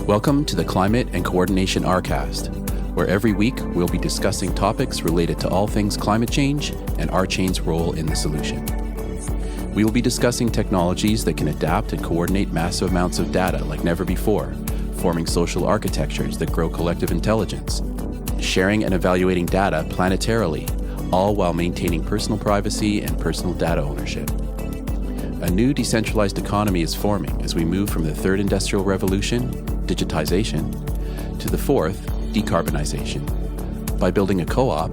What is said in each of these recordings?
Welcome to the Climate and Coordination RCAST, where every week we'll be discussing topics related to all things climate change and RChain's role in the solution. We will be discussing technologies that can adapt and coordinate massive amounts of data like never before, forming social architectures that grow collective intelligence, sharing and evaluating data planetarily, all while maintaining personal privacy and personal data ownership. A new decentralized economy is forming as we move from the third industrial revolution, digitization, to the fourth, decarbonization. By building a co-op,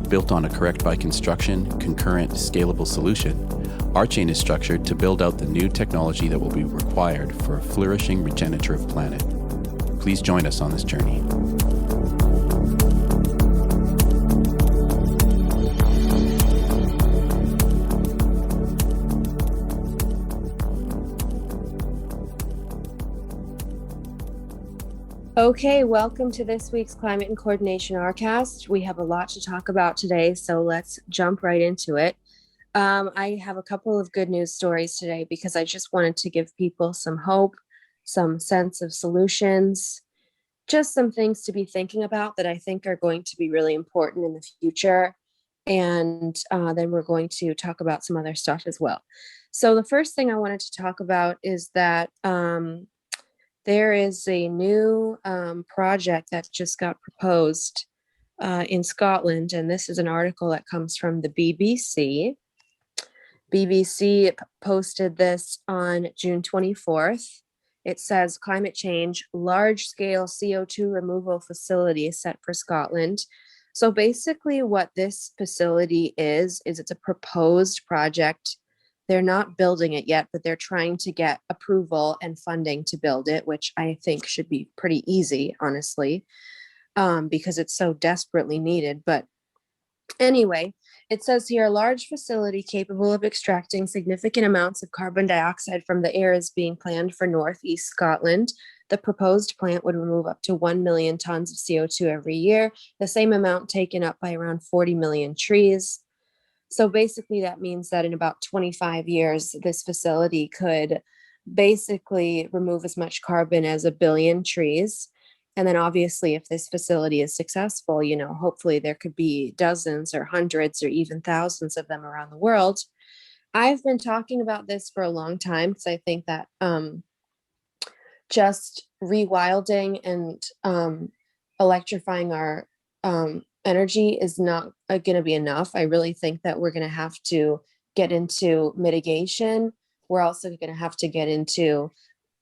built on a correct by construction, concurrent, scalable solution, RChain is structured to build out the new technology that will be required for a flourishing regenerative planet. Please join us on this journey. Okay, welcome to this week's Climate and Coordination RCAST. We have a lot to talk about today, so let's jump right into it. I have a couple of good news stories today because I just wanted to give people some hope, some sense of solutions, just some things to be thinking about that I think are going to be really important in the future. And then we're going to talk about some other stuff as well. So the first thing I wanted to talk about is that there is a new project that just got proposed in Scotland, and this is an article that comes from the BBC. BBC posted this on June 24th. It says, climate change, large-scale CO2 removal facility set for Scotland. So basically what this facility is it's a proposed project. They're not building it yet, but they're trying to get approval and funding to build it, which I think should be pretty easy, honestly, because it's so desperately needed. But anyway, it says here, a large facility capable of extracting significant amounts of carbon dioxide from the air is being planned for northeast Scotland. The proposed plant would remove up to 1 million tons of CO2 every year, the same amount taken up by around 40 million trees. So basically that means that in about 25 years, this facility could basically remove as much carbon as 1 billion trees. And then obviously if this facility is successful, hopefully there could be dozens or hundreds or even thousands of them around the world. I've been talking about this for a long time because I think that just rewilding and electrifying our energy is not going to be enough. I really think that we're going to have to get into mitigation. We're also going to have to get into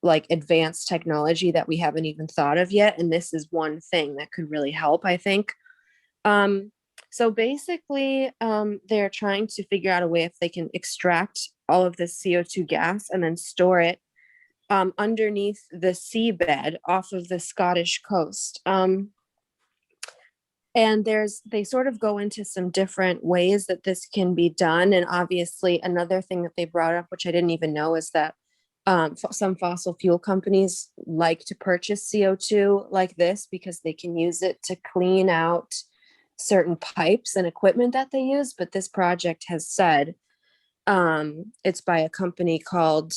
like advanced technology that we haven't even thought of yet. And this is one thing that could really help, I think. So basically, they're trying to figure out a way if they can extract all of this CO2 gas and then store it underneath the seabed off of the Scottish coast. And they sort of go into some different ways that this can be done. And obviously another thing that they brought up, which I didn't even know, is that some fossil fuel companies like to purchase CO2 like this because they can use it to clean out certain pipes and equipment that they use. But this project has said it's by a company called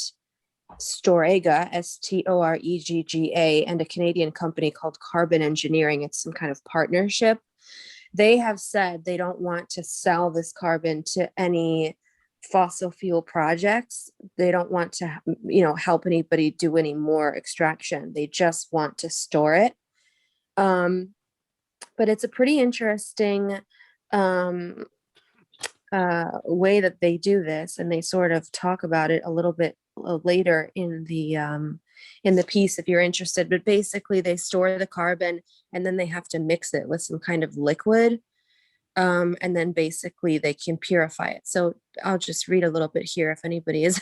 Storegga, Storegga, and a Canadian company called Carbon Engineering. It's some kind of partnership. They have said they don't want to sell this carbon to any fossil fuel projects. They don't want to, help anybody do any more extraction. They just want to store it. But it's a pretty interesting way that they do this, and they sort of talk about it a little bit later in the piece if you're interested. But basically they store the carbon and then they have to mix it with some kind of liquid, and then basically they can purify it. So I'll just read a little bit here if anybody is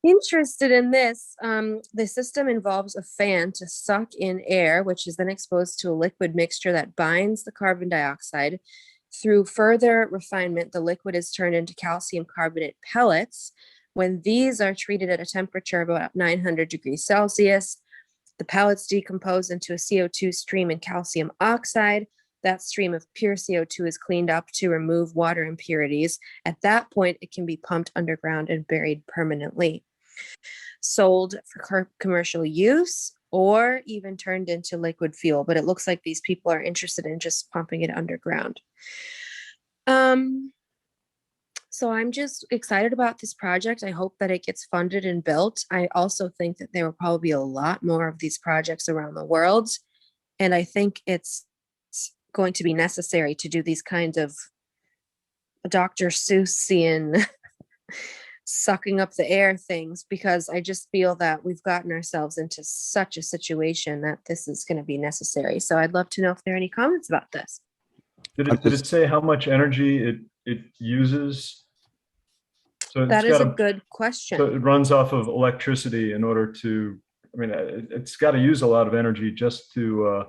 interested in this. The system involves a fan to suck in air, which is then exposed to a liquid mixture that binds the carbon dioxide. Through further refinement, the liquid is turned into calcium carbonate pellets. When these are treated at a temperature of about 900 degrees Celsius, the pellets decompose into a CO2 stream and calcium oxide. that stream of pure CO2 is cleaned up to remove water impurities. At that point, it can be pumped underground and buried permanently, sold for commercial use, or even turned into liquid fuel. But it looks like these people are interested in just pumping it underground. So I'm just excited about this project. I hope that it gets funded and built. I also think that there will probably be a lot more of these projects around the world. And I think it's going to be necessary to do these kinds of Dr. Seussian sucking up the air things, because I just feel that we've gotten ourselves into such a situation that this is going to be necessary. So I'd love to know if there are any comments about this. Did it say how much energy it uses? So that is a good question. So it runs off of electricity in order to, I mean, it's got to use a lot of energy just to,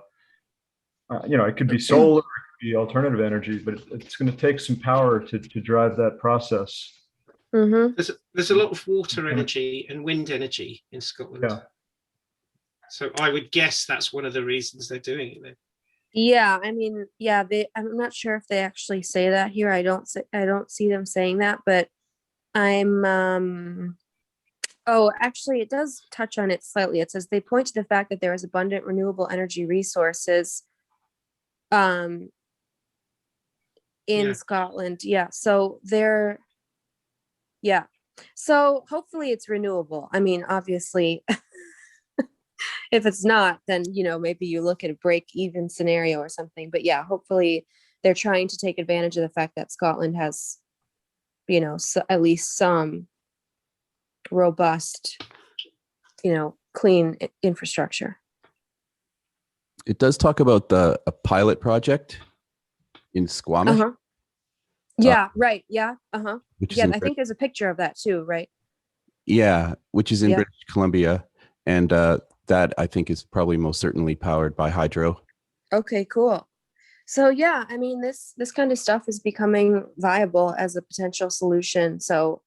it could be solar, it could be alternative energy, but it's going to take some power to drive that process. Mm-hmm. There's a lot of water energy and wind energy in Scotland. Yeah. So I would guess that's one of the reasons they're doing it then. Yeah, I mean, yeah, I'm not sure if they actually say that here. I don't see them saying that, but actually it does touch on it slightly. It says they point to the fact that there is abundant renewable energy resources in Scotland. Yeah. So so hopefully it's renewable. I mean, obviously if it's not, then, maybe you look at a break-even scenario or something. But yeah, hopefully they're trying to take advantage of the fact that Scotland has, at least some robust, clean infrastructure. It does talk about a pilot project in Squamish. Uh-huh. Yeah, right. Yeah. Uh-huh. Yeah, I think there's a picture of that too, right? Yeah, which is in British Columbia. And that I think is probably most certainly powered by hydro. Okay, cool. So yeah, I mean, this kind of stuff is becoming viable as a potential solution. So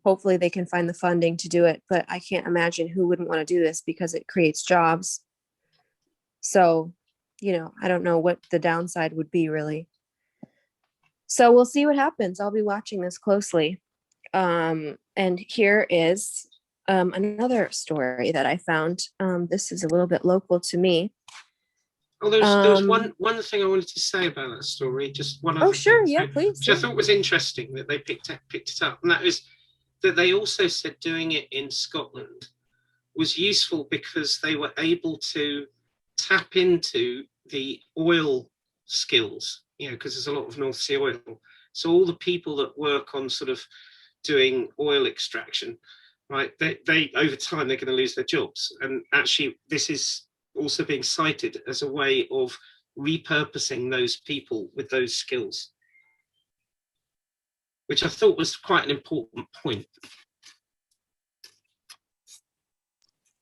hopefully they can find the funding to do it. But I can't imagine who wouldn't want to do this, because it creates jobs. So, I don't know what the downside would be, really. So we'll see what happens. I'll be watching this closely. And here is another story that I found. This is a little bit local to me. Oh, there's one thing I wanted to say about that story. Just one other sure, thing. yeah, please. Which I thought was interesting that they picked it up, and that is that they also said doing it in Scotland was useful because they were able to tap into the oil skills, because there's a lot of North Sea oil. So all the people that work on sort of doing oil extraction, right, they over time they're going to lose their jobs. And actually this is also being cited as a way of repurposing those people with those skills, which I thought was quite an important point.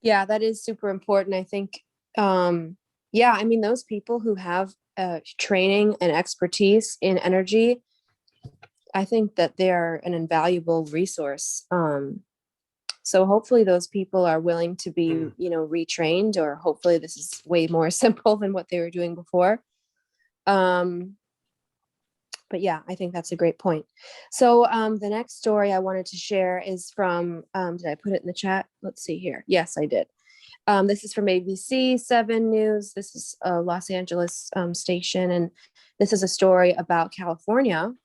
Yeah, that is super important. I think, I mean, those people who have training and expertise in energy, I think that they are an invaluable resource. So hopefully those people are willing to be, retrained, or hopefully this is way more simple than what they were doing before. But yeah, I think that's a great point. So the next story I wanted to share is from, did I put it in the chat? Let's see here. Yes, I did. This is from ABC 7 News. This is a Los Angeles station, and this is a story about California.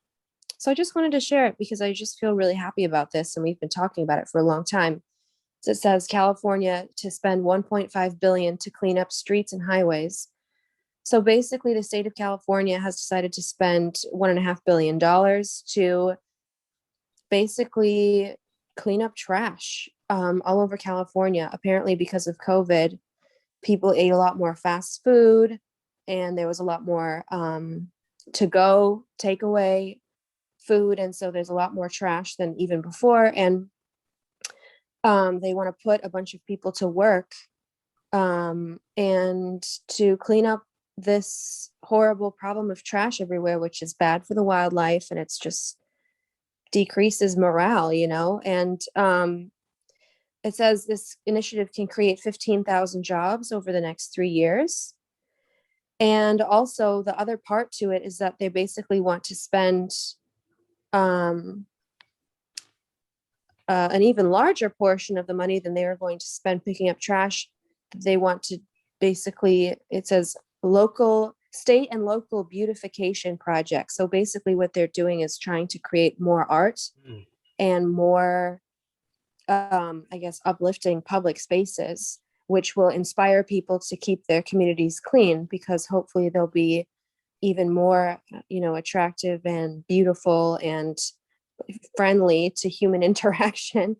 So I just wanted to share it because I just feel really happy about this, and we've been talking about it for a long time. So it says California to spend $1.5 billion to clean up streets and highways. So basically, the state of California has decided to spend $1.5 billion to basically clean up trash all over California. Apparently, because of COVID, people ate a lot more fast food, and there was a lot more to-go, takeaway food, and so there's a lot more trash than even before. And they want to put a bunch of people to work and to clean up this horrible problem of trash everywhere, which is bad for the wildlife, and it's just decreases morale, and it says this initiative can create 15,000 jobs over the next 3 years. And also the other part to it is that they basically want to spend an even larger portion of the money than they are going to spend picking up trash. They want to basically, it says state and local beautification projects. So basically what they're doing is trying to create more art and more, I guess, uplifting public spaces, which will inspire people to keep their communities clean, because hopefully they'll be even more, attractive and beautiful and friendly to human interaction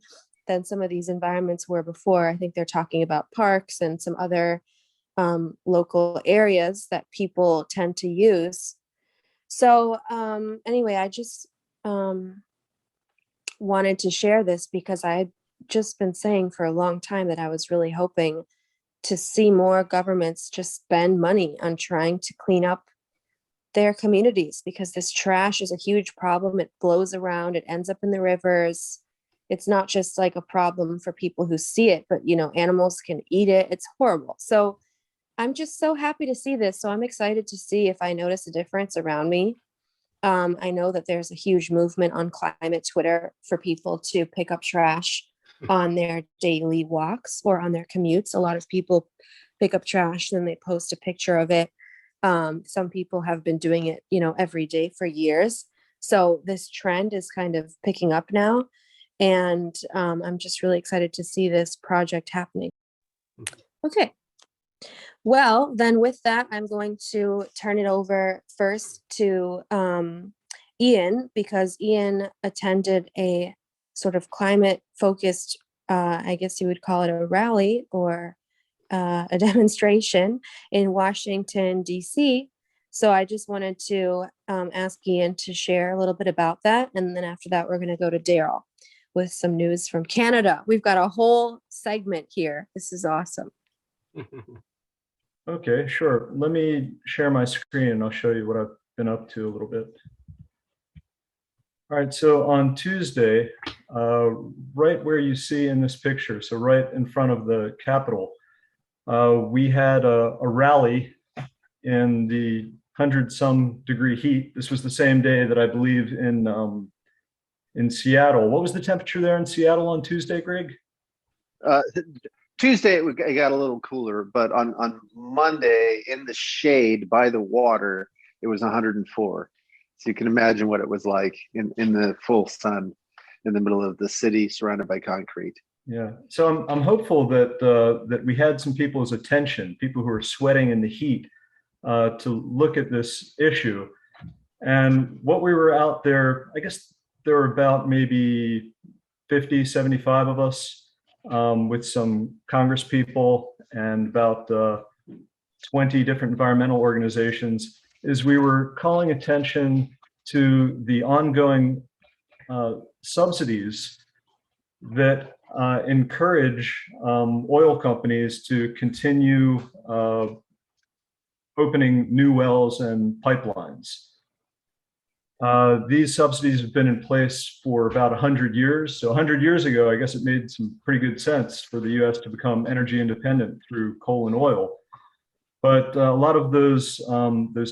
than some of these environments were before. I think they're talking about parks and some other local areas that people tend to use. So anyway, I just wanted to share this because I had just been saying for a long time that I was really hoping to see more governments just spend money on trying to clean up their communities, because this trash is a huge problem. It blows around, it ends up in the rivers. It's not just like a problem for people who see it, but animals can eat it. It's horrible. So I'm just so happy to see this. So I'm excited to see if I notice a difference around me. I know that there's a huge movement on climate Twitter for people to pick up trash on their daily walks or on their commutes. A lot of people pick up trash and they post a picture of it. Some people have been doing it, every day for years. So this trend is kind of picking up now. And I'm just really excited to see this project happening. Okay. Well, then with that, I'm going to turn it over first to Ian, because Ian attended a sort of climate focused, I guess you would call it a rally or a demonstration in Washington, D.C. So I just wanted to ask Ian to share a little bit about that. And then after that, we're going to go to Darryl with some news from Canada. We've got a whole segment here. This is awesome. Okay, sure. Let me share my screen and I'll show you what I've been up to a little bit. All right, so on Tuesday, right where you see in this picture, so right in front of the Capitol, we had a rally in the 100-some degree heat. This was the same day that I believe in Seattle. What was the temperature there in Seattle on Tuesday, Greg? Tuesday it got a little cooler, but on Monday in the shade by the water, it was 104. So you can imagine what it was like in the full sun in the middle of the city surrounded by concrete. Yeah, so I'm hopeful that that we had some people's attention, people who are sweating in the heat, to look at this issue. And what we were out there, I guess there were about maybe 50, 75 of us, with some Congress people and about 20 different environmental organizations, is we were calling attention to the ongoing subsidies that encourage oil companies to continue opening new wells and pipelines. These subsidies have been in place for about 100 years. So 100 years ago, I guess it made some pretty good sense for the US to become energy independent through coal and oil. But a lot of those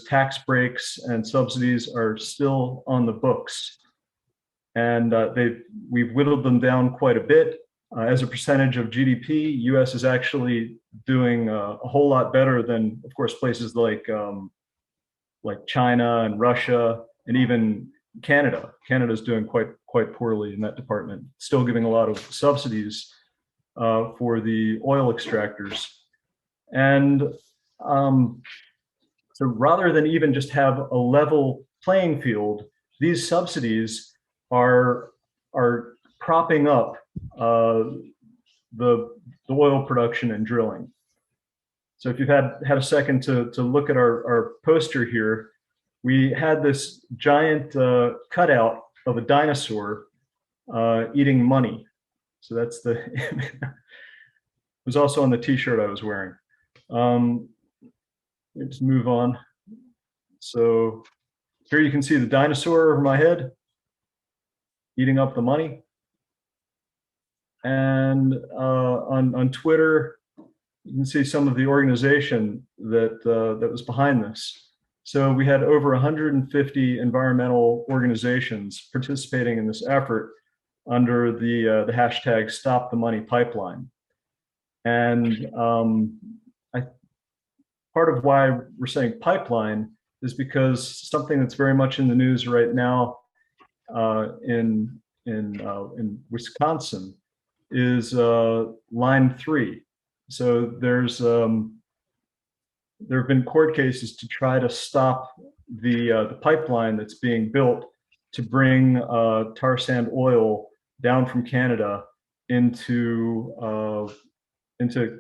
tax breaks and subsidies are still on the books. And we've whittled them down quite a bit. As a percentage of GDP, US is actually doing a whole lot better than, of course, places like China and Russia, and even Canada. Canada's doing quite poorly in that department, still giving a lot of subsidies for the oil extractors. And so rather than even just have a level playing field, these subsidies are propping up the oil production and drilling. So if you've had a second to look at our poster here, we had this giant cutout of a dinosaur eating money. So that's it was also on the t-shirt I was wearing. Let's move on. So here you can see the dinosaur over my head eating up the money. And on Twitter, you can see some of the organization that was behind this. So we had over 150 environmental organizations participating in this effort under the hashtag Stop the Money Pipeline. And part of why we're saying pipeline is because something that's very much in the news right now in Wisconsin is Line 3. So there have been court cases to try to stop the pipeline that's being built to bring tar sand oil down from Canada into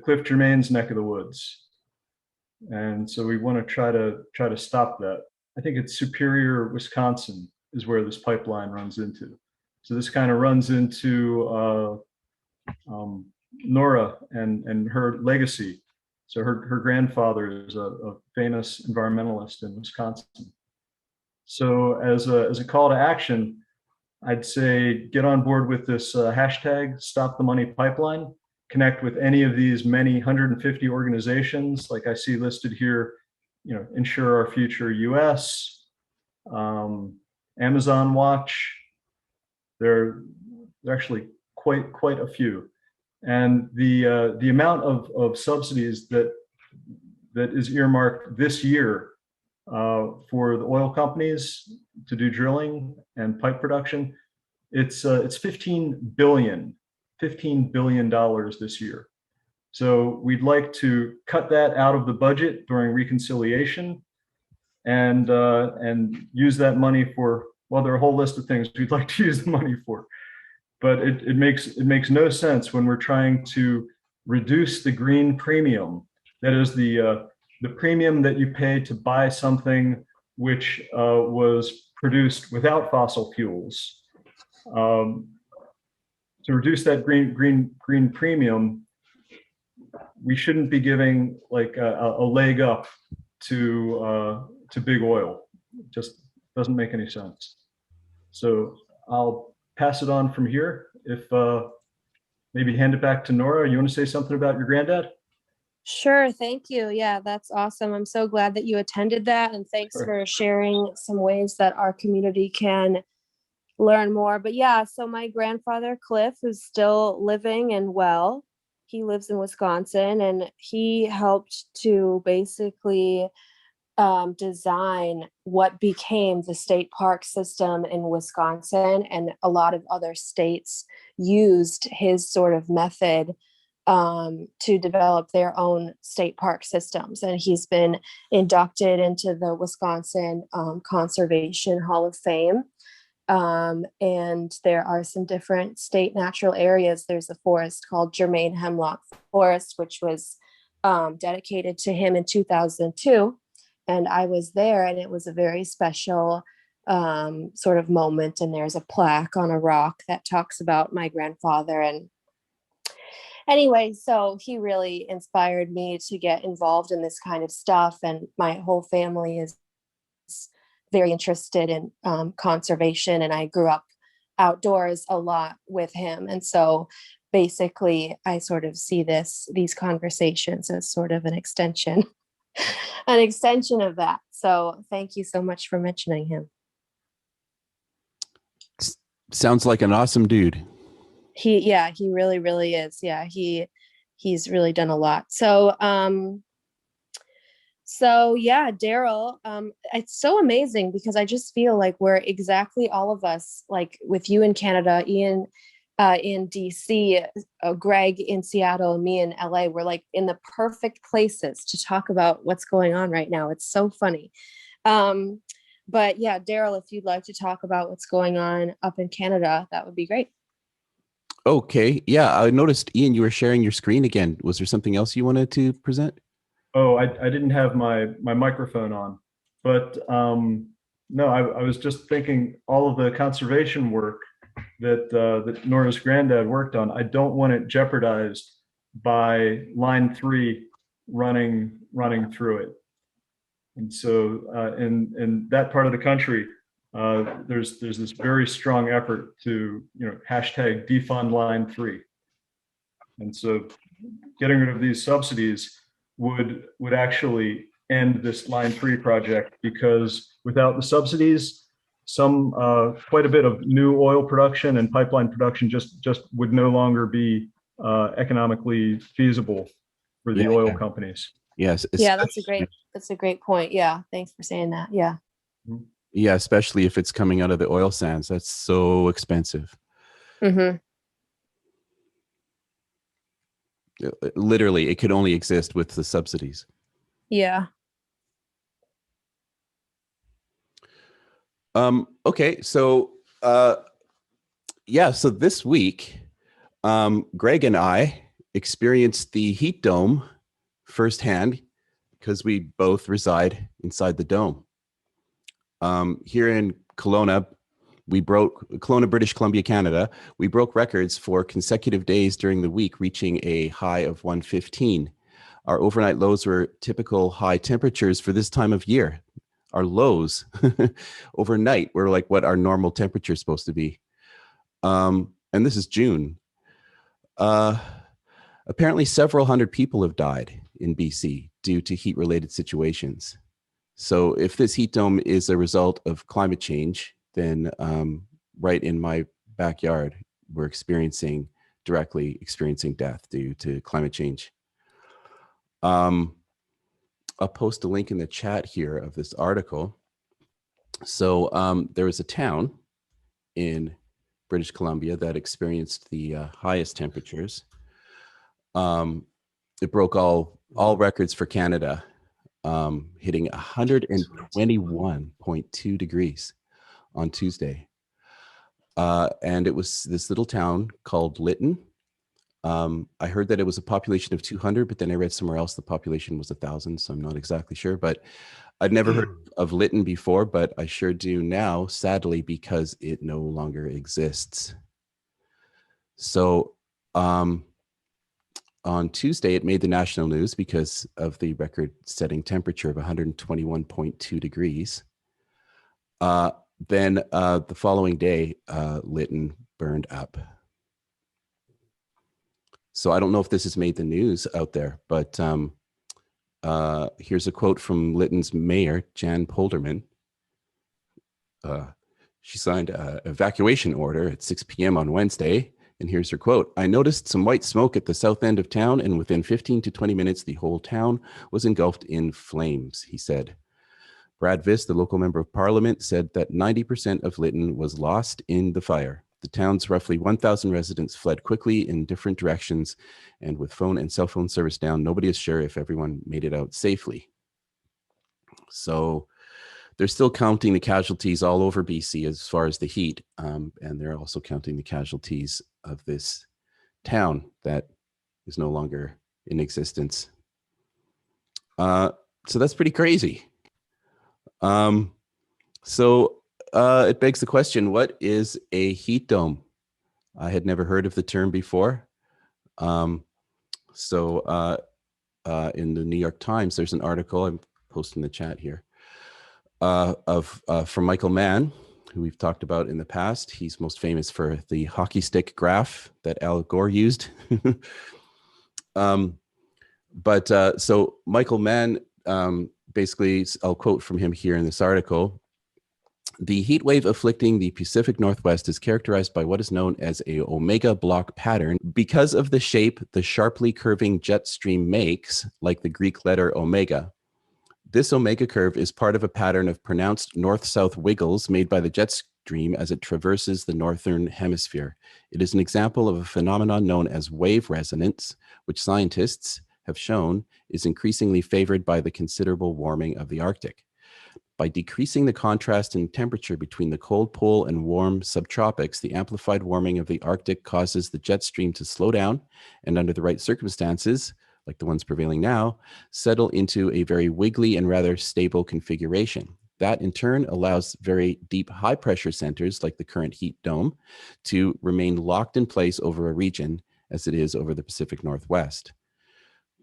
Cliff Germain's neck of the woods. And so we want to try to stop that. I think it's Superior, Wisconsin is where this pipeline runs into. So this kind of runs into Nora and her legacy. So her grandfather is a famous environmentalist in Wisconsin. So as a call to action, I'd say get on board with this hashtag Stop the Money Pipeline. Connect with any of these many 150 organizations, like I see listed here. Ensure Our Future US, Amazon Watch. They're actually quite a few. And the amount of subsidies that is earmarked this year for the oil companies to do drilling and pipe production, it's $15 billion this year. So we'd like to cut that out of the budget during reconciliation and use that money for, well, there are a whole list of things we'd like to use the money for. But it makes no sense when we're trying to reduce the green premium. That is the premium that you pay to buy something which was produced without fossil fuels. To reduce that green premium, we shouldn't be giving like a leg up to big oil. It just doesn't make any sense. So I'll pass it on from here. If maybe hand it back to Nora. You want to say something about your granddad? Sure. Thank you. Yeah, that's awesome. I'm so glad that you attended that. And thanks for sharing some ways that our community can learn more. But yeah, so my grandfather, Cliff, is still living and well. He lives in Wisconsin, and he helped to basically design what became the state park system in Wisconsin, and a lot of other states used his sort of method to develop their own state park systems. And he's been inducted into the Wisconsin Conservation Hall of Fame. And there are some different state natural areas. There's a forest called Germain Hemlock Forest, which was dedicated to him in 2002. And I was there, and it was a very special sort of moment. And there's a plaque on a rock that talks about my grandfather. And anyway, so he really inspired me to get involved in this kind of stuff. And my whole family is very interested in conservation. And I grew up outdoors a lot with him. And so basically, I sort of see these conversations as sort of an extension of that. So thank you so much for mentioning him. Sounds like an awesome dude. He really, really is. Yeah, he's really done a lot. So yeah, Darryl, it's so amazing because I just feel like we're exactly all of us, like with you in Canada, Ian in DC, Greg in Seattle, and me in LA. We're like in the perfect places to talk about what's going on right now. It's so funny. But yeah, Darryl, if you'd like to talk about what's going on up in Canada, that would be great. Okay. Yeah, I noticed, Ian, you were sharing your screen again. Was there something else you wanted to present? Oh, I didn't have my microphone on, but no, I was just thinking all of the conservation work that Nora's granddad worked on. I don't want it jeopardized by Line 3 running through it. And so in that part of the country, there's this very strong effort to hashtag defund Line 3. And so getting rid of these subsidies would actually end this Line 3 project, because without the subsidies, quite a bit of new oil production and pipeline production just would no longer be economically feasible for the oil companies. Yes. Yeah, that's a great point. Yeah, thanks for saying that. Yeah. Yeah, especially if it's coming out of the oil sands. That's so expensive. Mm-hmm. Literally, it could only exist with the subsidies. Yeah. Okay, so so this week, Greg and I experienced the heat dome firsthand because we both reside inside the dome. Here in Kelowna, British Columbia, Canada, we broke records for consecutive days during the week, reaching a high of 115. Our overnight lows were typical high temperatures for this time of year. Our lows overnight were like what our normal temperature is supposed to be. And this is June. Apparently, several hundred people have died in BC due to heat-related situations. So if this heat dome is a result of climate change, then right in my backyard, we're directly experiencing death due to climate change. I'll post a link in the chat here of this article. So there was a town in British Columbia that experienced the highest temperatures. It broke all records for Canada, hitting 121.2 degrees on Tuesday. And it was this little town called Lytton. I heard that it was a population of 200, but then I read somewhere else the population was 1,000, so I'm not exactly sure. But I'd never heard of Lytton before, but I sure do now, sadly, because it no longer exists. So on Tuesday, it made the national news because of the record-setting temperature of 121.2 degrees. Then the following day, Lytton burned up. So I don't know if this has made the news out there, but here's a quote from Lytton's mayor, Jan Polderman. She signed an evacuation order at 6 p.m. on Wednesday. And here's her quote: "I noticed some white smoke at the south end of town, and within 15 to 20 minutes, the whole town was engulfed in flames," he said. Brad Viss, the local member of parliament, said that 90% of Lytton was lost in the fire. The town's roughly 1,000 residents fled quickly in different directions, and with phone and cell phone service down, nobody is sure if everyone made it out safely. So they're still counting the casualties all over BC as far as the heat, and they're also counting the casualties of this town that is no longer in existence. So that's pretty crazy. It begs the question, what is a heat dome? I had never heard of the term before. In the New York Times, there's an article I'm posting in the chat here from Michael Mann, who we've talked about in the past. He's most famous for the hockey stick graph that Al Gore used. So Michael Mann, basically, I'll quote from him here in this article. "The heat wave afflicting the Pacific Northwest is characterized by what is known as a omega block pattern because of the shape the sharply curving jet stream makes, like the Greek letter omega. This omega curve is part of a pattern of pronounced north-south wiggles made by the jet stream as it traverses the northern hemisphere. It is an example of a phenomenon known as wave resonance, which scientists have shown is increasingly favored by the considerable warming of the Arctic. By decreasing the contrast in temperature between the cold pole and warm subtropics, the amplified warming of the Arctic causes the jet stream to slow down and, under the right circumstances, like the ones prevailing now, settle into a very wiggly and rather stable configuration. That, in turn, allows very deep high-pressure centers, like the current heat dome, to remain locked in place over a region, as it is over the Pacific Northwest.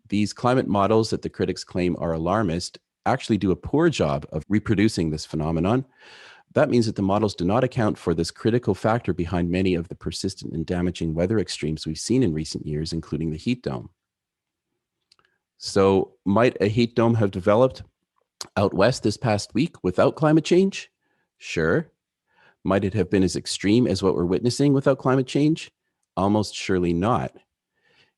These climate models that the critics claim are alarmist actually do a poor job of reproducing this phenomenon. That means that the models do not account for this critical factor behind many of the persistent and damaging weather extremes we've seen in recent years, including the heat dome. So might a heat dome have developed out west this past week without climate change? Sure. Might it have been as extreme as what we're witnessing without climate change? Almost surely not.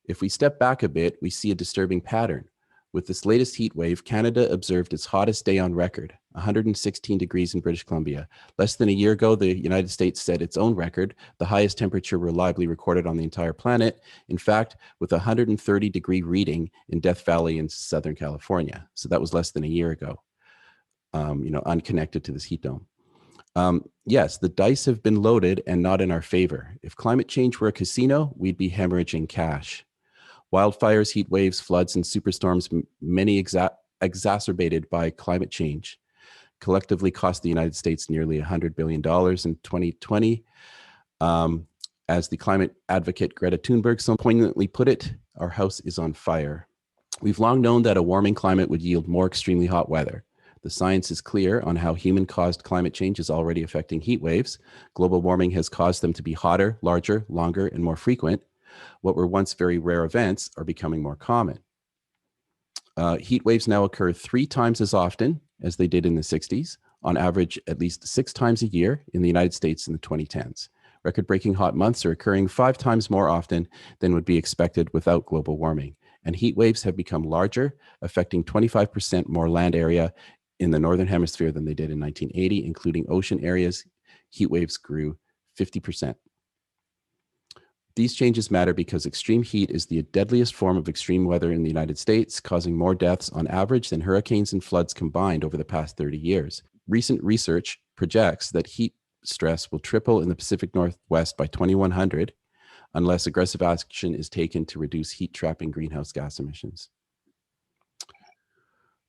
If we step back a bit, we see a disturbing pattern. With this latest heat wave, Canada observed its hottest day on record, 116 degrees in British Columbia. Less than a year ago, the United States set its own record, the highest temperature reliably recorded on the entire planet. In fact, with a 130-degree reading in Death Valley in Southern California. So that was less than a year ago, unconnected to this heat dome. Yes, the dice have been loaded and not in our favor. If climate change were a casino, we'd be hemorrhaging cash. Wildfires, heat waves, floods, and superstorms, many exacerbated by climate change, collectively cost the United States nearly $100 billion in 2020. As the climate advocate Greta Thunberg so poignantly put it, our house is on fire. We've long known that a warming climate would yield more extremely hot weather. The science is clear on how human-caused climate change is already affecting heat waves. Global warming has caused them to be hotter, larger, longer, and more frequent. What were once very rare events are becoming more common. Heat waves now occur 3 times as often as they did in the 60s, on average at least 6 times a year in the United States in the 2010s. Record-breaking hot months are occurring 5 times more often than would be expected without global warming. And heat waves have become larger, affecting 25% more land area in the Northern Hemisphere than they did in 1980, including ocean areas. Heat waves grew 50%. These changes matter because extreme heat is the deadliest form of extreme weather in the United States, causing more deaths on average than hurricanes and floods combined over the past 30 years. Recent research projects that heat stress will triple in the Pacific Northwest by 2100 unless aggressive action is taken to reduce heat-trapping greenhouse gas emissions.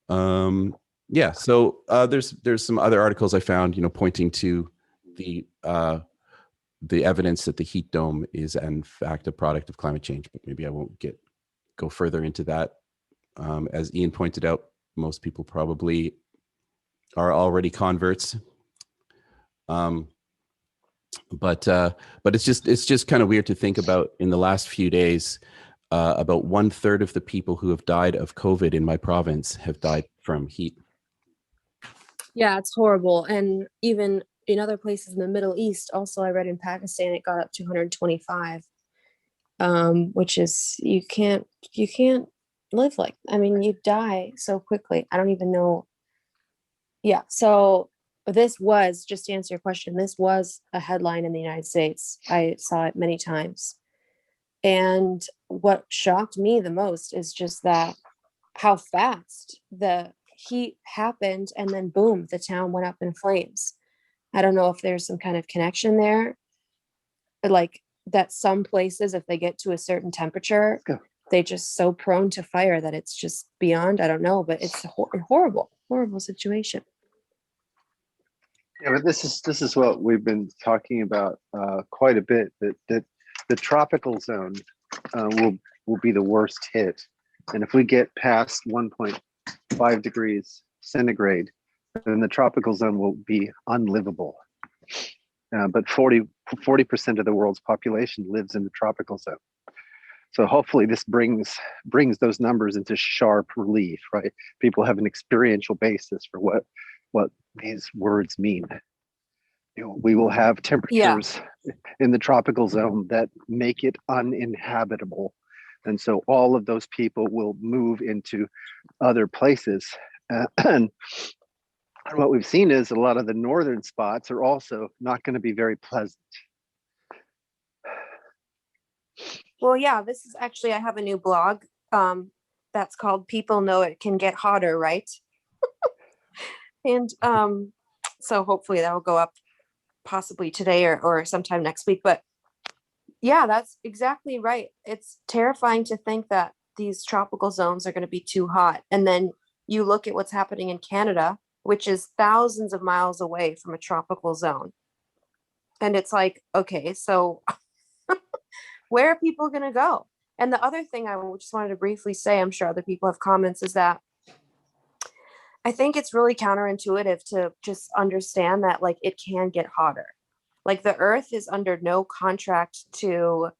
There's some other articles I found, pointing to the evidence that the heat dome is in fact a product of climate change, but maybe I won't go further into that. As Ian pointed out, most people probably are already converts. But it's just kind of weird to think about. In the last few days, about 1/3 of the people who have died of COVID in my province have died from heat. Yeah, it's horrible. And even in other places in the Middle East, also I read in Pakistan, it got up to 125, which is, you can't live like, you die so quickly. I don't even know. Yeah. So this was, just to answer your question, this was a headline in the United States. I saw it many times. And what shocked me the most is just that how fast the heat happened, and then boom, the town went up in flames. I don't know if there's some kind of connection there, like that some places, if they get to a certain temperature, they just so prone to fire that it's just beyond, I don't know, but it's a horrible situation. Yeah, but this is what we've been talking about quite a bit, that the tropical zone will be the worst hit. And if we get past 1.5 degrees centigrade, then the tropical zone will be unlivable. But 40% of the world's population lives in the tropical zone. So hopefully this brings those numbers into sharp relief, right? People have an experiential basis for what these words mean. We will have temperatures in the tropical zone that make it uninhabitable. And so all of those people will move into other places. And what we've seen is a lot of the northern spots are also not going to be very pleasant. Well, yeah, this is actually, I have a new blog that's called People Know It Can Get Hotter, right? And so hopefully that will go up possibly today or sometime next week. But yeah, that's exactly right. It's terrifying to think that these tropical zones are going to be too hot. And then you look at what's happening in Canada, which is thousands of miles away from a tropical zone. And it's like, okay, so where are people going to go? And the other thing I just wanted to briefly say, I'm sure other people have comments, is that I think it's really counterintuitive to just understand that, like, it can get hotter. Like, the earth is under no contract to,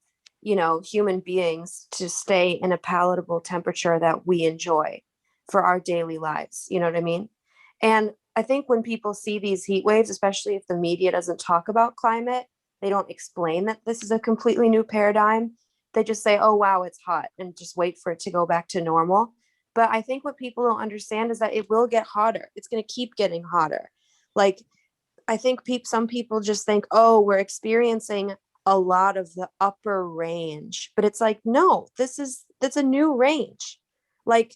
human beings to stay in a palatable temperature that we enjoy for our daily lives. You know what I mean? And I think when people see these heat waves, especially if the media doesn't talk about climate, they don't explain that this is a completely new paradigm. They just say, oh, wow, it's hot, and just wait for it to go back to normal. But I think what people don't understand is that it will get hotter. It's going to keep getting hotter. Like, I think some people just think, oh, we're experiencing a lot of the upper range, but it's like, no, that's a new range. Like,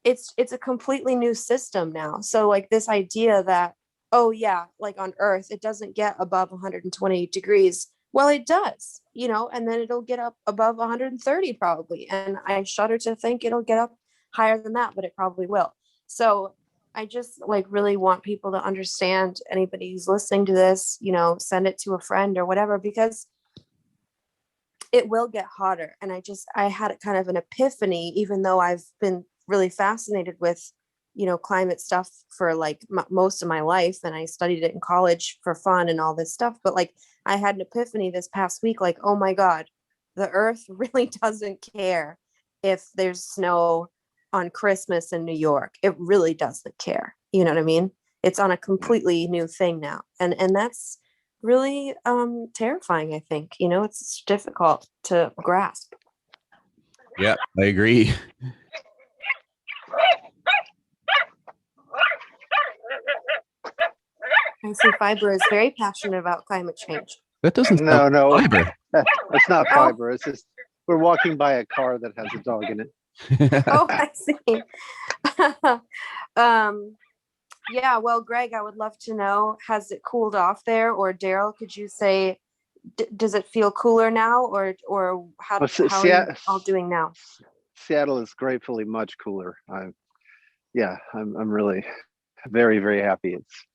it's a completely new system now. So like this idea that, oh yeah, like on Earth, it doesn't get above 120 degrees. Well, it does, and then it'll get up above 130 probably. And I shudder to think it'll get up higher than that, but it probably will. So I just like really want people to understand, anybody who's listening to this, send it to a friend or whatever, because it will get hotter. And I had kind of an epiphany, even though I've been really fascinated with, climate stuff for like most of my life. And I studied it in college for fun and all this stuff. But like, I had an epiphany this past week, like, oh my God, the Earth really doesn't care if there's snow on Christmas in New York. It really doesn't care. You know what I mean? It's on a completely new thing now. And that's really terrifying, I think. It's difficult to grasp. Yeah, I agree. I see Fiber is very passionate about climate change. That doesn't No, sound no, fiber. it's not fiber. It's just we're walking by a car that has a dog in it. Oh, I see. Yeah, well, Greg, I would love to know, has it cooled off there? Or Darryl, could you say, does it feel cooler now? Or how are you all doing now? Seattle is gratefully much cooler. I'm really very, very happy. It's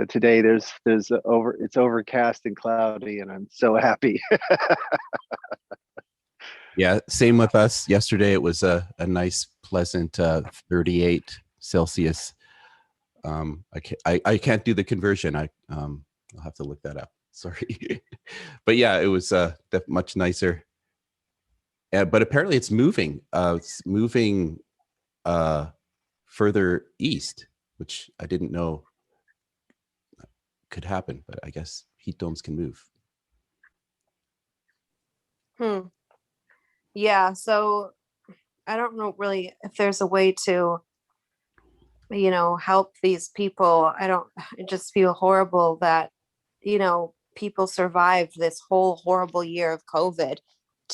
today it's overcast and cloudy, and I'm so happy. Yeah, same with us. Yesterday it was a nice, pleasant 38 Celsius. I can't do the conversion. I'll have to look that up. Sorry, but yeah, it was much nicer. But apparently it's moving. It's moving further east, which I didn't know could happen. But I guess heat domes can move. Yeah, so I don't know really if there's a way to, help these people. I just feel horrible that, people survived this whole horrible year of COVID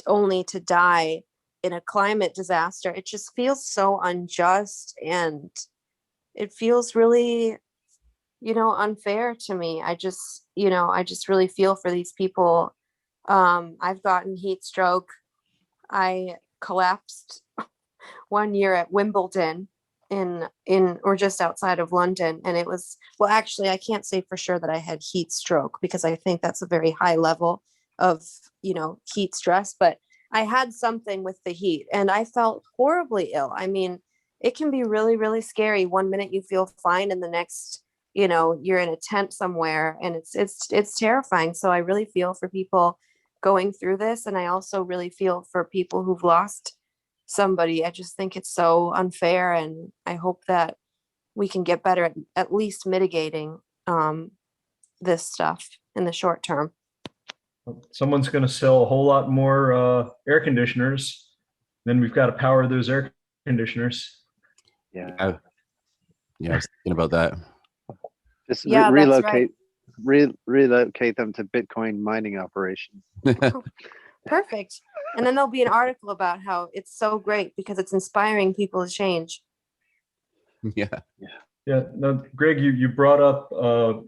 only to die in a climate disaster. It just feels so unjust, and it feels really, unfair to me. I just really feel for these people. I've gotten heat stroke. I collapsed one year at Wimbledon in or just outside of London, and it was, well, actually I can't say for sure that I had heat stroke, because I think that's a very high level of heat stress, but I had something with the heat and I felt horribly ill. I mean, it can be really, really scary. One minute you feel fine, and the next you're in a tent somewhere, and it's terrifying. So I really feel for people going through this, and I also really feel for people who've lost somebody. I just think it's so unfair, and I hope that we can get better at least mitigating this stuff in the short term. Someone's going to sell a whole lot more air conditioners. Then we've got to power those air conditioners. Yeah, I was thinking about that. Just Yeah, relocate, right. relocate them to Bitcoin mining operations. Perfect. And then there'll be an article about how it's so great because it's inspiring people to change. Yeah. No, Greg, you brought up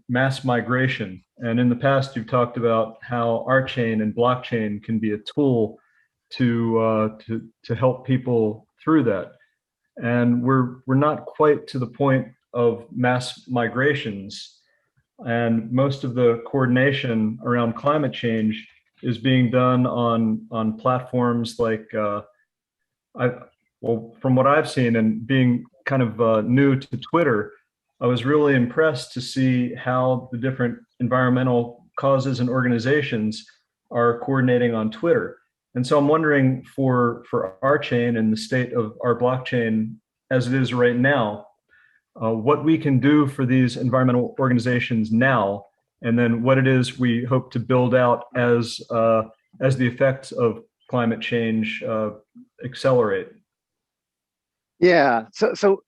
mass migration, and in the past you've talked about how RChain and blockchain can be a tool to help people through that. And we're not quite to the point of mass migrations, and most of the coordination around climate change is being done on platforms like from what I've seen and being kind of new to Twitter, I was really impressed to see how the different environmental causes and organizations are coordinating on Twitter. And so I'm wondering for RChain and the state of our blockchain as it is right now, what we can do for these environmental organizations now, and then what it is we hope to build out as the effects of climate change accelerate. Yeah. So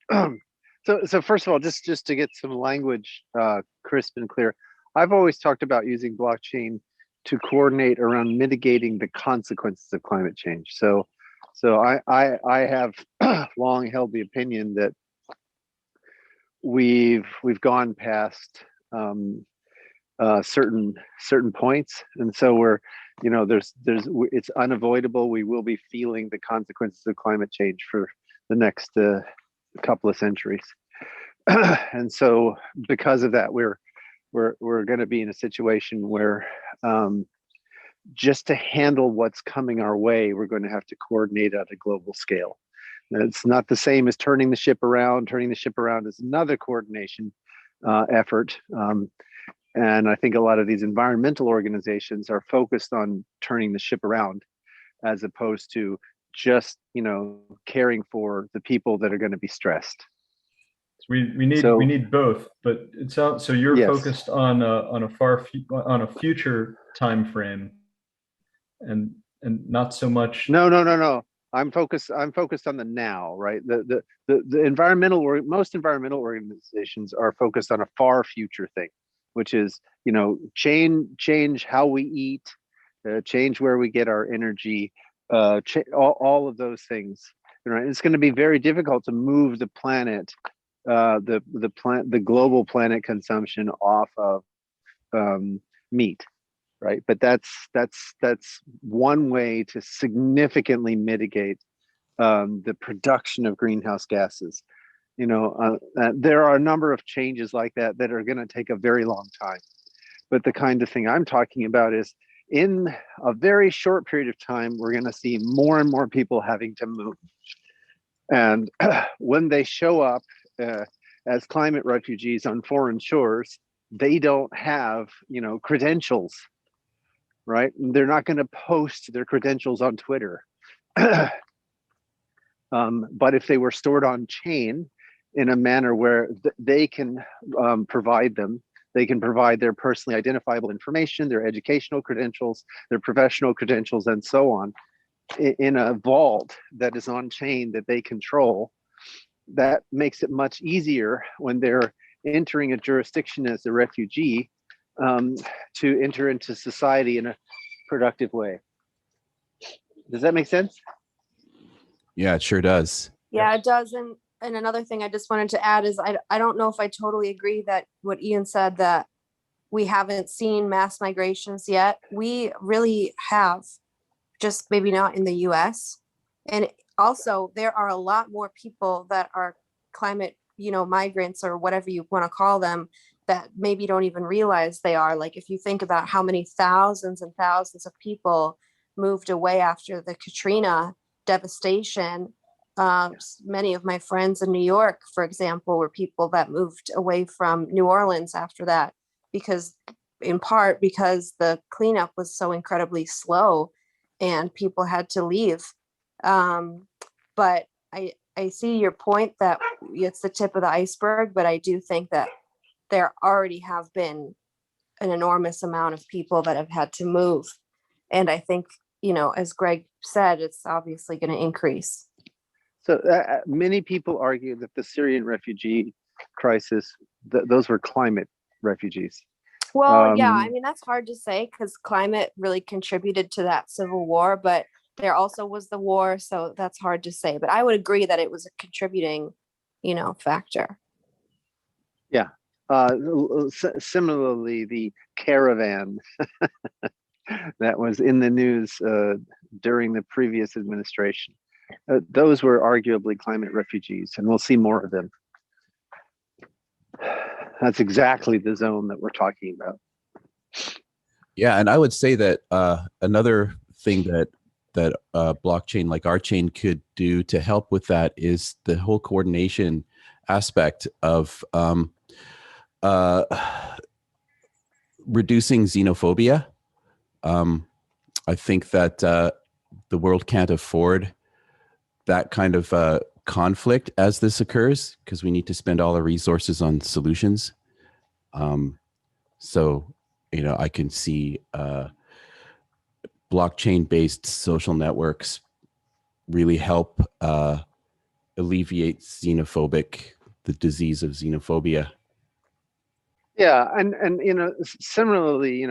first of all, just to get some language crisp and clear, I've always talked about using blockchain to coordinate around mitigating the consequences of climate change. So I have long held the opinion that we've gone past certain points, and so we're, it's unavoidable. We will be feeling the consequences of climate change for the next couple of centuries, and so because of that, we're going to be in a situation where just to handle what's coming our way, we're going to have to coordinate at a global scale. And it's not the same as turning the ship around. Turning the ship around is another coordination effort. And I think a lot of these environmental organizations are focused on turning the ship around, as opposed to just, caring for the people that are going to be stressed. We need both, but it sounds so you're focused on a future time frame, and not so much. No. I'm focused on the now, right? The most environmental organizations are focused on a far future thing, which is, change how we eat, change where we get our energy, all of those things. Right? It's going to be very difficult to move the planet, the global planet consumption off of meat, right? But that's one way to significantly mitigate the production of greenhouse gases. There are a number of changes like that are going to take a very long time. But the kind of thing I'm talking about is, in a very short period of time, we're going to see more and more people having to move. And when they show up as climate refugees on foreign shores, they don't have, credentials, right? They're not going to post their credentials on Twitter. But if they were stored on chain in a manner where they can provide them, they can provide their personally identifiable information, their educational credentials, their professional credentials, and so on, in a vault that is on chain that they control. That makes it much easier when they're entering a jurisdiction as a refugee to enter into society in a productive way. Does that make sense? Yeah, it sure does. Yeah, it does. And another thing I just wanted to add is I don't know if I totally agree that what Ian said, that we haven't seen mass migrations yet. We really have, just maybe not in the US. And also there are a lot more people that are climate, migrants or whatever you want to call them, that maybe don't even realize they are. Like, if you think about how many thousands and thousands of people moved away after the Katrina devastation. Many of my friends in New York, for example, were people that moved away from New Orleans after that, in part because the cleanup was so incredibly slow and people had to leave. But I see your point that it's the tip of the iceberg, but I do think that there already have been an enormous amount of people that have had to move. And I think, as Greg said, it's obviously going to increase. So many people argue that the Syrian refugee crisis, those were climate refugees. Well, yeah, that's hard to say because climate really contributed to that civil war, but there also was the war. So that's hard to say. But I would agree that it was a contributing, factor. Yeah. Similarly, the caravan that was in the news during the previous administration. Those were arguably climate refugees, and we'll see more of them. That's exactly the zone that we're talking about. Yeah, and I would say that another thing that blockchain like RChain could do to help with that is the whole coordination aspect of reducing xenophobia. I think that the world can't afford that kind of conflict as this occurs, because we need to spend all our resources on solutions. So, I can see blockchain-based social networks really help alleviate the disease of xenophobia. Yeah, and similarly,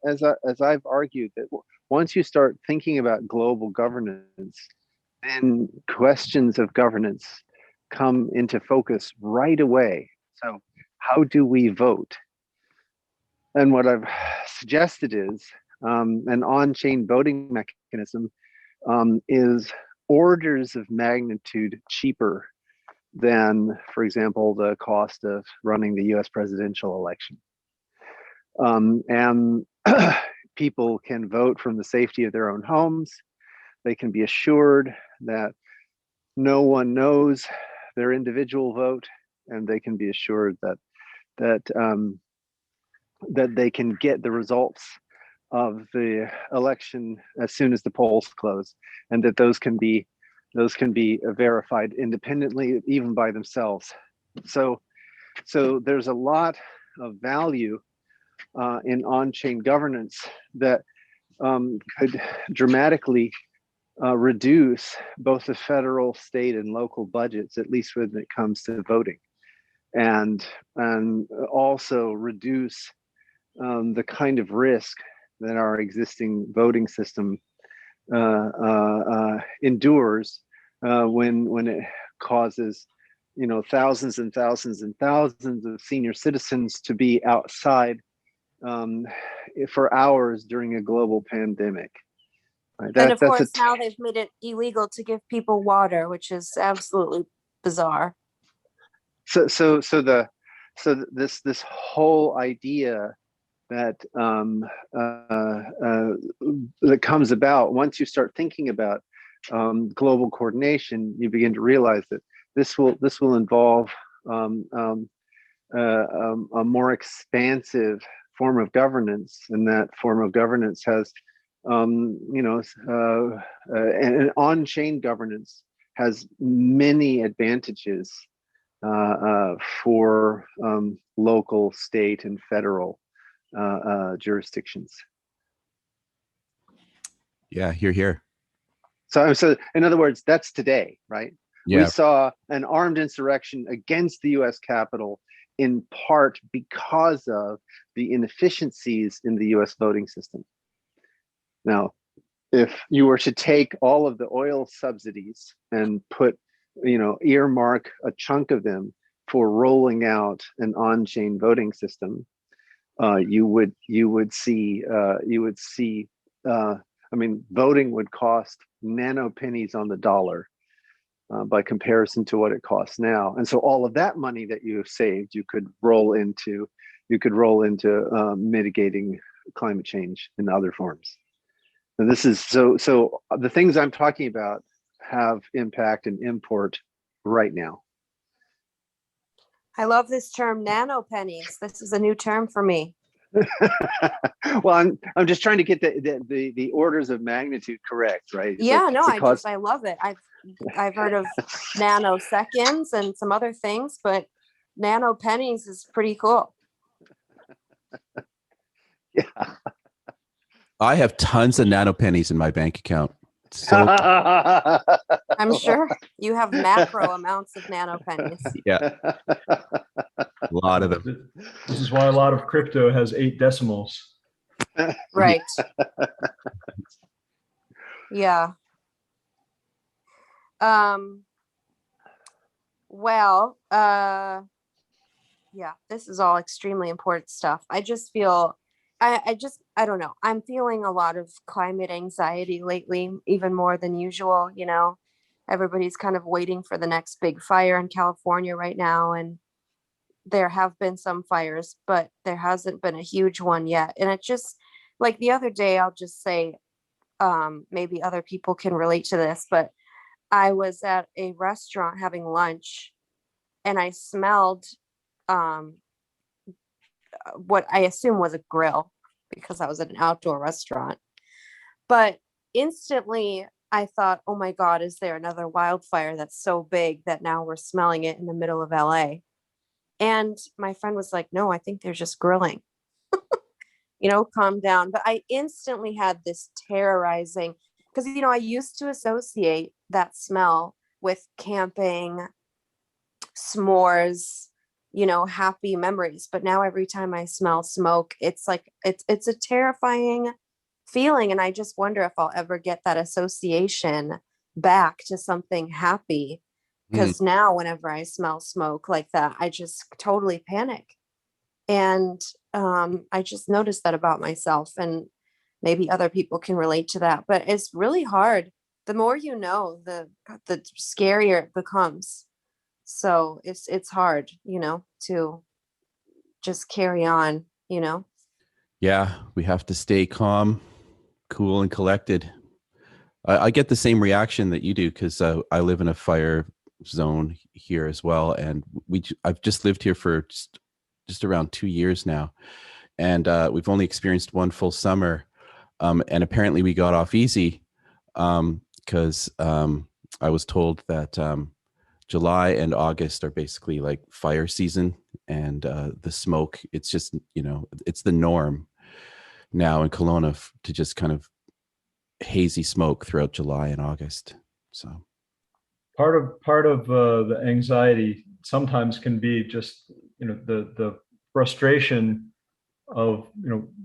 as I've argued, that once you start thinking about global governance, then questions of governance come into focus right away. So, how do we vote? And what I've suggested is an on-chain voting mechanism is orders of magnitude cheaper than, for example, the cost of running the US presidential election. And people can vote from the safety of their own homes. They can be assured that no one knows their individual vote, and they can be assured that they can get the results of the election as soon as the polls close, and that those can be verified independently, even by themselves. So there's a lot of value in on-chain governance that could dramatically reduce both the federal, state, and local budgets, at least when it comes to voting, and also reduce the kind of risk that our existing voting system endures when it causes thousands and thousands and thousands of senior citizens to be outside for hours during a global pandemic. Right? And of course, now they've made it illegal to give people water, which is absolutely bizarre. So this whole idea that that comes about once you start thinking about global coordination, you begin to realize that this will involve a more expansive form of governance, and that form of governance has an on-chain governance has many advantages for local, state, and federal jurisdictions. Yeah, here. So in other words, that's today, right? Yeah. We saw an armed insurrection against the US Capitol in part because of the inefficiencies in the US voting system. Now, if you were to take all of the oil subsidies and earmark a chunk of them for rolling out an on-chain voting system, you would see voting would cost nano pennies on the dollar by comparison to what it costs now. And so all of that money that you have saved, you could roll into mitigating climate change in other forms. And this is so the things I'm talking about have impact and import right now. I love this term, nano pennies. This is a new term for me. Well, I'm just trying to get the orders of magnitude correct, right? Yeah, no, I love it. I've heard of nanoseconds and some other things, but nano pennies is pretty cool. Yeah. I have tons of nano pennies in my bank account. So I'm sure you have macro amounts of nano pennies. Yeah. A lot of them. This is why a lot of crypto has 8 decimals. Right. Yeah. Yeah, this is all extremely important stuff. I just feel, I don't know. I'm feeling a lot of climate anxiety lately, even more than usual. Everybody's kind of waiting for the next big fire in California right now. And there have been some fires, but there hasn't been a huge one yet. And it just, like the other day, I'll just say, maybe other people can relate to this, but I was at a restaurant having lunch and I smelled what I assume was a grill because I was at an outdoor restaurant. But instantly I thought, oh my God, is there another wildfire that's so big that now we're smelling it in the middle of LA? And my friend was like, no, I think they're just grilling, calm down. But I instantly had this terrorizing, because, I used to associate that smell with camping, s'mores, happy memories. But now every time I smell smoke, it's like, it's a terrifying feeling. And I just wonder if I'll ever get that association back to something happy. Mm. Because now whenever I smell smoke like that, I just totally panic. And I just noticed that about myself, and maybe other people can relate to that. But it's really hard. The more you know, the scarier it becomes. So it's hard, to just carry on, Yeah, we have to stay calm, cool, and collected. I get the same reaction that you do because I live in a fire zone here as well, and I've just lived here for just around 2 years now, and we've only experienced one full summer, and apparently we got off easy because I was told that July and August are basically like fire season, and the smoke, it's just, it's the norm now in Kelowna to just kind of hazy smoke throughout July and August. So Part of the anxiety sometimes can be just the frustration of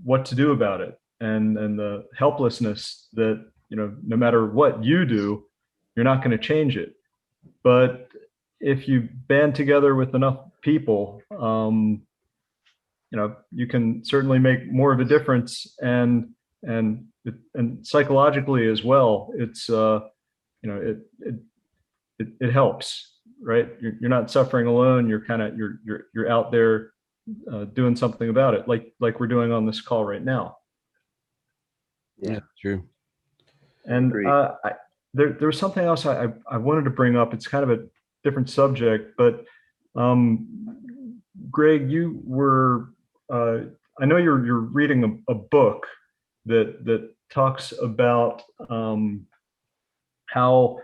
what to do about it, and the helplessness that no matter what you do, you're not going to change it. But if you band together with enough people, you can certainly make more of a difference, and psychologically as well. It's it helps, right? You're not suffering alone. You're kind of you're out there doing something about it, like we're doing on this call right now. yeah, true. And there was something else I wanted to bring up. It's kind of a different subject, but Greg, you were I know you're reading a book that talks about how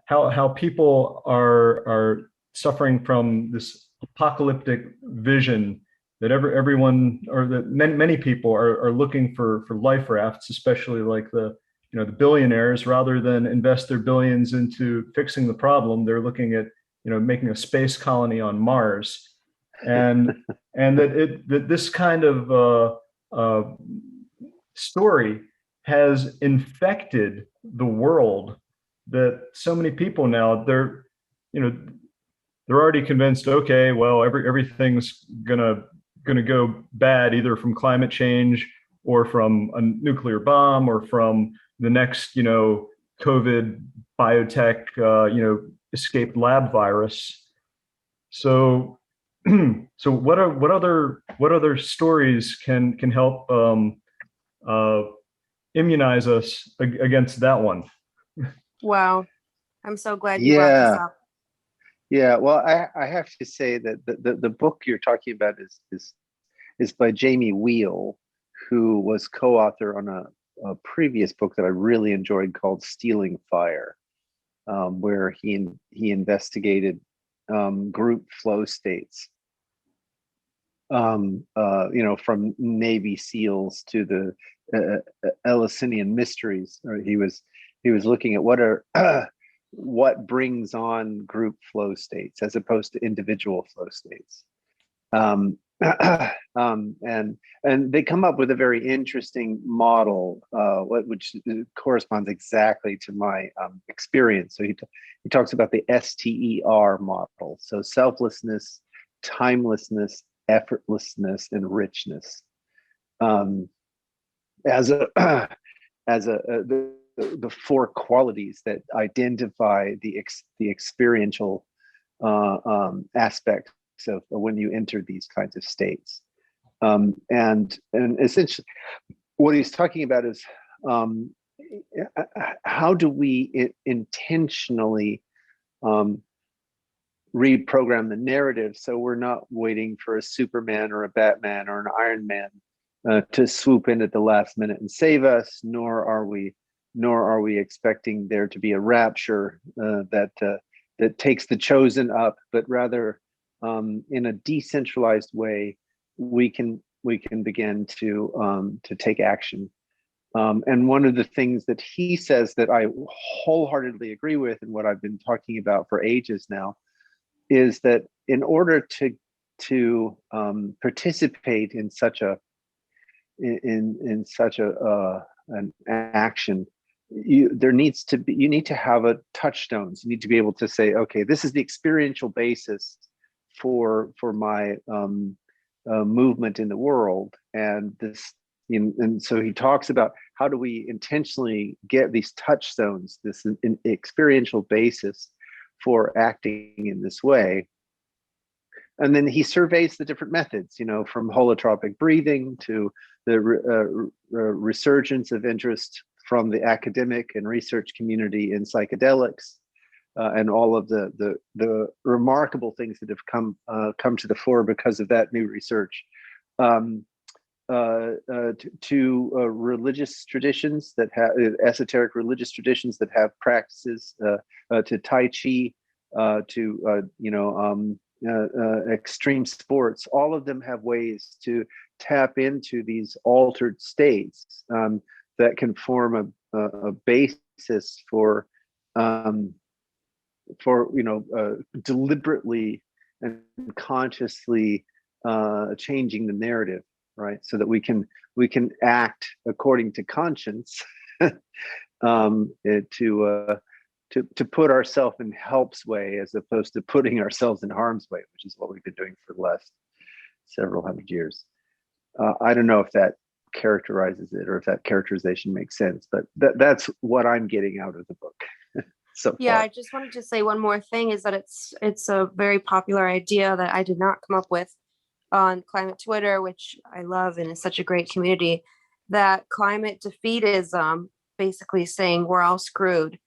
how people are suffering from this apocalyptic vision, that everyone, or that many people are looking for life rafts, especially like the billionaires. Rather than invest their billions into fixing the problem, they're looking at making a space colony on Mars, and that this kind of story has infected the world, that so many people now, they're already convinced, okay, well, everything's gonna go bad, either from climate change or from a nuclear bomb or from the next COVID biotech escaped lab virus. So so what other stories can help immunize us against that one? Wow. I'm so glad you brought this up. Yeah, well, I have to say that the book you're talking about is by Jamie Wheal, who was co-author on a previous book that I really enjoyed called Stealing Fire, where he investigated group flow states, from Navy SEALs to the Eleusinian mysteries. He was looking at what brings on group flow states as opposed to individual flow states. And they come up with a very interesting model, which corresponds exactly to my experience. So he talks about the STER model. So selflessness, timelessness, effortlessness, and richness. As the four qualities that identify the experiential aspects of when you enter these kinds of states. And essentially what he's talking about is how do we intentionally reprogram the narrative so we're not waiting for a Superman or a Batman or an Iron Man to swoop in at the last minute and save us, nor are we expecting there to be a rapture that takes the chosen up, but rather in a decentralized way, we can begin to take action. And one of the things that he says that I wholeheartedly agree with, and what I've been talking about for ages now, is that in order to participate in such an action, you need to have a touchstones. You need to be able to say, okay, this is the experiential basis for my movement in the world, and this. And so he talks about how do we intentionally get these touchstones, this experiential basis for acting in this way. And then he surveys the different methods, from holotropic breathing to the resurgence of interest from the academic and research community in psychedelics, and all of the remarkable things that have come to the fore because of that new research. To religious traditions that have esoteric religious traditions that have practices, to Tai Chi, to extreme sports. All of them have ways to tap into these altered states that can form a basis for deliberately and consciously changing the narrative. Right, so that we can act according to conscience, to put ourselves in help's way as opposed to putting ourselves in harm's way, which is what we've been doing for the last several hundred years. I don't know if that characterizes it or if that characterization makes sense, but that's what I'm getting out of the book. So yeah, far. I just wanted to say one more thing, is that it's a very popular idea that I did not come up with on climate Twitter, which I love and is such a great community, that climate defeatism, basically saying we're all screwed,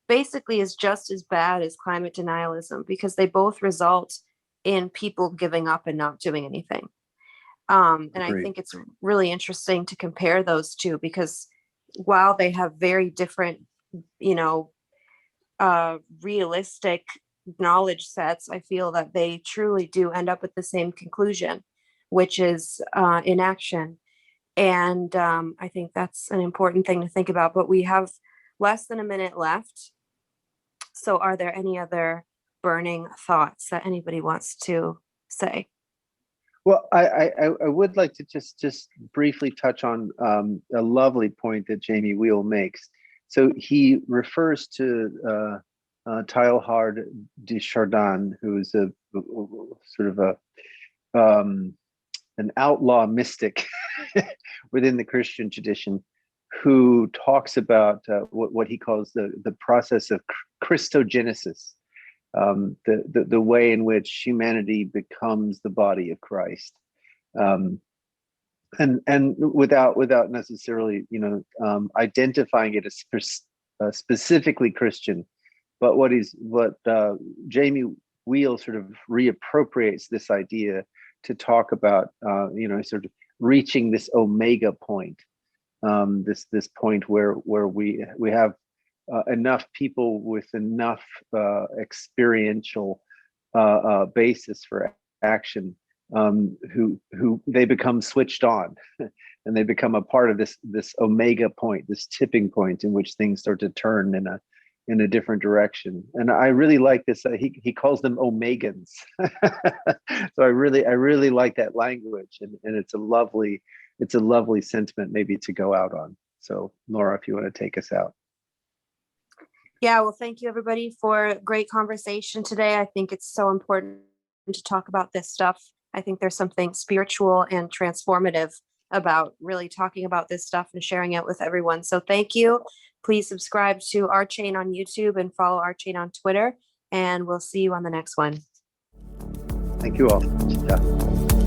basically is just as bad as climate denialism, because they both result in people giving up and not doing anything. And I think it's really interesting to compare those two, because while they have very different, realistic knowledge sets, I feel that they truly do end up at the same conclusion, which is inaction. And I think that's an important thing to think about. But we have less than a minute left. So are there any other burning thoughts that anybody wants to say? Well, I would like to just briefly touch on a lovely point that Jamie Wheal makes. So he refers to Teilhard de Chardin, who is a sort of an outlaw mystic within the Christian tradition, who talks about what he calls the process of Christogenesis, the way in which humanity becomes the body of Christ, and without necessarily identifying it as specifically Christian. But what Jamie Wheal sort of reappropriates this idea to talk about, sort of reaching this omega point, this point where we have enough people with enough experiential basis for action, who they become switched on, and they become a part of this omega point, this tipping point in which things start to turn in a different direction. And I really like this. He calls them omegans. So I really like that language, and it's a lovely sentiment maybe to go out on. So Nora, if you want to take us out. Yeah, well, thank you everybody for a great conversation today. I think it's so important to talk about this stuff. I think there's something spiritual and transformative about really talking about this stuff and sharing it with everyone. So thank you. Please subscribe to RChain on YouTube and follow RChain on Twitter. And we'll see you on the next one. Thank you all. Yeah.